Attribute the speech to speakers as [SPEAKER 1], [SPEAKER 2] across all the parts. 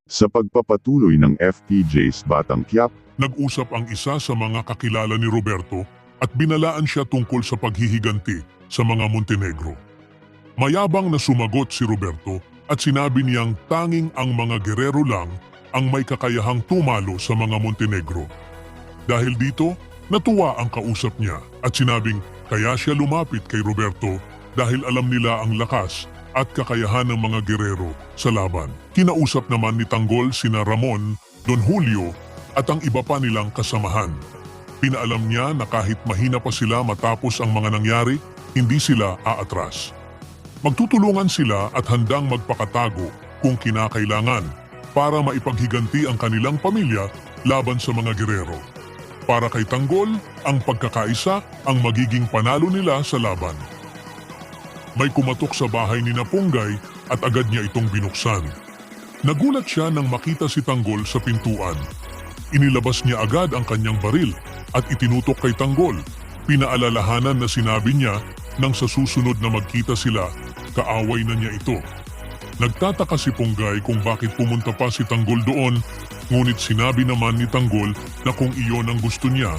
[SPEAKER 1] Sa pagpapatuloy ng FPJ's Batang Quiapo,
[SPEAKER 2] Nag-usap ang isa sa mga kakilala ni Roberto at binalaan siya tungkol sa paghihiganti sa mga Montenegro. Mayabang na sumagot si Roberto at sinabi niyang tanging ang mga gerero lang ang may kakayahang tumalo sa mga Montenegro. Dahil dito, natuwa ang kausap niya at sinabing kaya siya lumapit kay Roberto dahil alam nila ang lakas at kakayahan ng mga gerero sa laban. Kinausap naman ni Tanggol sina Ramon, Don Julio at ang iba pa nilang kasamahan. Pinaalam niya na kahit mahina pa sila matapos ang mga nangyari, hindi sila aatras. Magtutulungan sila at handang magpakatago kung kinakailangan para maipaghiganti ang kanilang pamilya laban sa mga gerero. Para kay Tanggol, ang pagkakaisa ang magiging panalo nila sa laban. May kumatok sa bahay ni Napunggay at agad niya itong binuksan. Nagulat siya nang makita si Tanggol sa pintuan. Inilabas niya agad ang kanyang baril at itinutok kay Tanggol. Pinaalalahanan na sinabi niya nang sa susunod na magkita sila, kaaway na niya ito. Nagtataka si Punggay kung bakit pumunta pa si Tanggol doon, ngunit sinabi naman ni Tanggol na kung iyon ang gusto niya,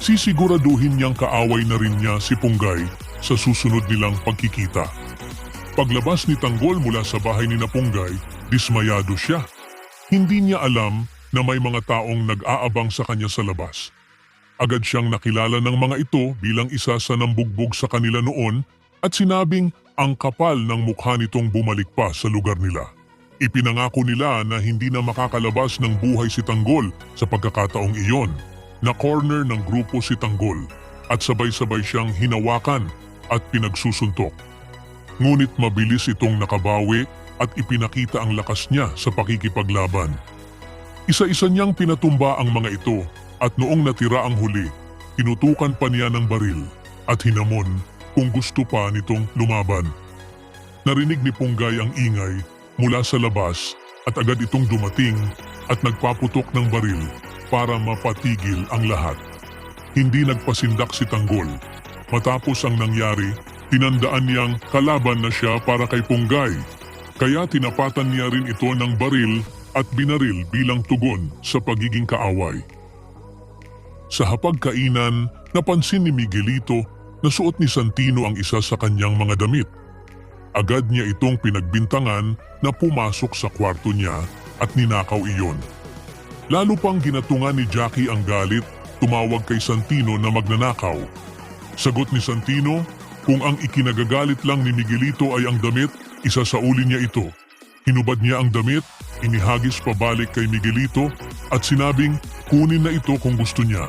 [SPEAKER 2] sisiguraduhin niyang kaaway na rin niya si Punggay sa susunod nilang pagkikita. Paglabas ni Tanggol mula sa bahay ni Napunggay, dismayado siya. Hindi niya alam na may mga taong nag-aabang sa kanya sa labas. Agad siyang nakilala ng mga ito bilang isa sa nambugbog sa kanila noon at sinabing ang kapal ng mukha nitong bumalik pa sa lugar nila. Ipinangako nila na hindi na makakalabas ng buhay si Tanggol sa pagkakataong iyon, na corner ng grupo si Tanggol at sabay-sabay siyang hinawakan at pinagsusuntok. Ngunit mabilis itong nakabawi at ipinakita ang lakas niya sa pakikipaglaban. Isa-isa niyang pinatumba ang mga ito at noong natira ang huli, tinutukan pa niya ng baril at hinamon kung gusto pa nitong lumaban. Narinig ni Punggay ang ingay mula sa labas at agad itong dumating at nagpaputok ng baril para mapatigil ang lahat. Hindi nagpasindak si Tanggol. Matapos ang nangyari, tinandaan niyang kalaban na siya para kay Punggay. Kaya tinapatan niya rin ito ng baril at binaril bilang tugon sa pagiging kaaway. Sa hapagkainan, napansin ni Miguelito na suot ni Santino ang isa sa kanyang mga damit. Agad niya itong pinagbintangan na pumasok sa kwarto niya at ninakaw iyon. Lalo pang ginatungan ni Jackie ang galit, tumawag kay Santino na magnanakaw. Sagot ni Santino, kung ang ikinagagalit lang ni Miguelito ay ang damit, isasauli niya ito. Hinubad niya ang damit, inihagis pabalik kay Miguelito at sinabing kunin na ito kung gusto niya.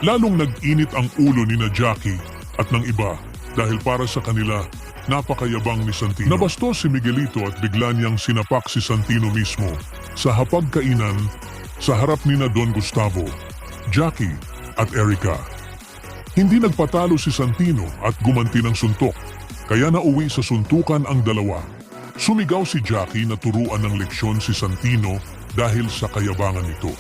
[SPEAKER 2] Lalong nag-init ang ulo ni na Jackie at ng iba dahil para sa kanila napakayabang ni Santino. Nabastos si Miguelito at bigla niyang sinapak si Santino mismo sa hapagkainan sa harap ni na Don Gustavo, Jackie at Erica. Hindi nagpatalo si Santino at gumanti ng suntok, kaya nauwi sa suntukan ang dalawa. Sumigaw si Jackie na turuan ng leksyon si Santino dahil sa kayabangan nito.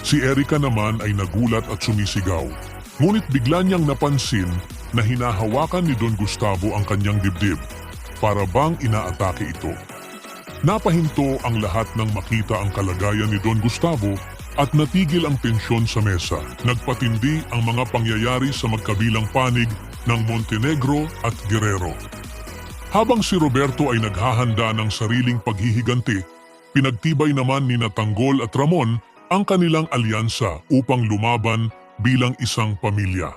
[SPEAKER 2] Si Erica naman ay nagulat at sumisigaw. Ngunit bigla niyang napansin na hinahawakan ni Don Gustavo ang kanyang dibdib para bang inaatake ito. Napahinto ang lahat nang makita ang kalagayan ni Don Gustavo at natigil ang tensyon sa mesa. Nagpatindi ang mga pangyayari sa magkabilang panig ng Montenegro at Guerrero. Habang si Roberto ay naghahanda ng sariling paghihiganti, pinagtibay naman ni Tanggol at Ramon ang kanilang alyansa upang lumaban bilang isang pamilya.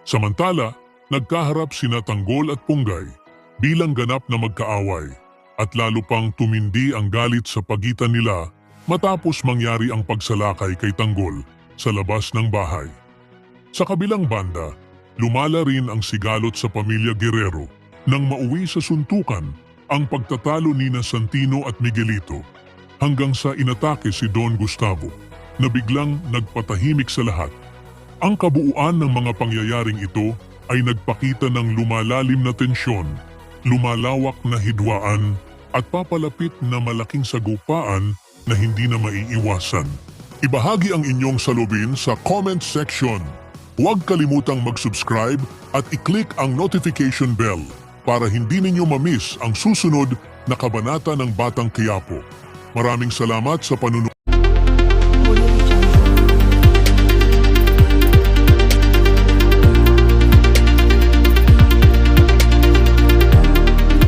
[SPEAKER 2] Samantala, nagkaharap sina Tanggol at Punggay bilang ganap na magkaaway at lalo pang tumindi ang galit sa pagitan nila matapos mangyari ang pagsalakay kay Tanggol sa labas ng bahay. Sa kabilang banda, lumala rin ang sigalot sa pamilya Guerrero nang mauwi sa suntukan ang pagtatalo ni na Santino at Miguelito hanggang sa inatake si Don Gustavo na biglang nagpatahimik sa lahat. Ang kabuuan ng mga pangyayaring ito ay nagpakita ng lumalalim na tensyon, lumalawak na hidwaan at papalapit na malaking sagupaan na hindi na maiiwasan. Ibahagi ang inyong salubin sa comment section. Huwag kalimutang mag-subscribe at i-click ang notification bell para hindi ninyo mamiss ang susunod na kabanata ng Batang Quiapo. Maraming salamat sa panunood.